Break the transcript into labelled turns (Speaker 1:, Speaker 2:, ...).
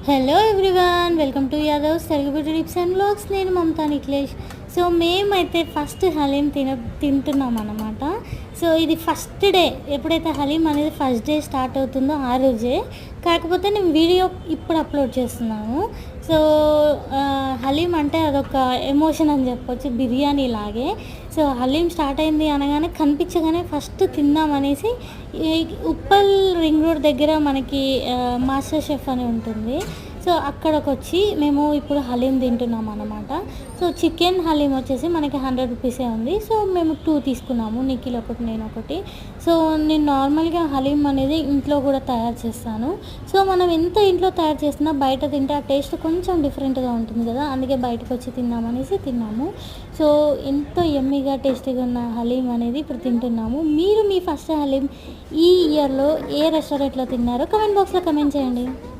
Speaker 1: Hello everyone, welcome to Yadavs Telugu beauty tips and vlogs. నేను Mamata Nikhilesh. So మేమైతే first haleem తింటున్నాం అన్నమాట. సో ఇది ఫస్ట్ డే, ఎప్పుడైతే హలీం అనేది ఫస్ట్ డే స్టార్ట్ అవుతుందో ఆ రోజే. కాకపోతే నేను వీడియో ఇప్పుడు అప్లోడ్ చేస్తున్నాను. సో హలీం అంటే అదొక ఎమోషన్ అని చెప్పొచ్చు, బిర్యానీ లాగే. సో హలీం స్టార్ట్ అయింది అనగానే కనిపించగానే ఫస్ట్ తిందామనేసి ఉప్పల్ రింగ్ రోడ్ దగ్గర మనకి మాస్టర్ షెఫ్ అని ఉంటుంది. సో అక్కడికి వచ్చి మేము ఇప్పుడు హలీం తింటున్నాం అన్నమాట. సో చికెన్ హలీం వచ్చేసి మనకి 100 రూపీసే ఉంది. సో మేము 2 తీసుకున్నాము, నిఖిల్ ఒకటి నేను ఒకటి. సో నేను నార్మల్గా హలీం అనేది ఇంట్లో కూడా తయారు చేస్తాను. సో మనం ఎంత ఇంట్లో తయారు చేసినా బయట తింటే ఆ టేస్ట్ కొంచెం డిఫరెంట్గా ఉంటుంది కదా, అందుకే బయటకు వచ్చి తిన్నామనేసి తిన్నాము. సో ఎంతో యమ్మీగా టేస్టీగా ఉన్న హలీం అనేది ఇప్పుడు తింటున్నాము. మీరు మీ ఫస్ట్ హలీం ఈ ఇయర్లో ఏ రెస్టారెంట్లో తిన్నారో కమెంట్ బాక్స్లో కమెంట్ చేయండి.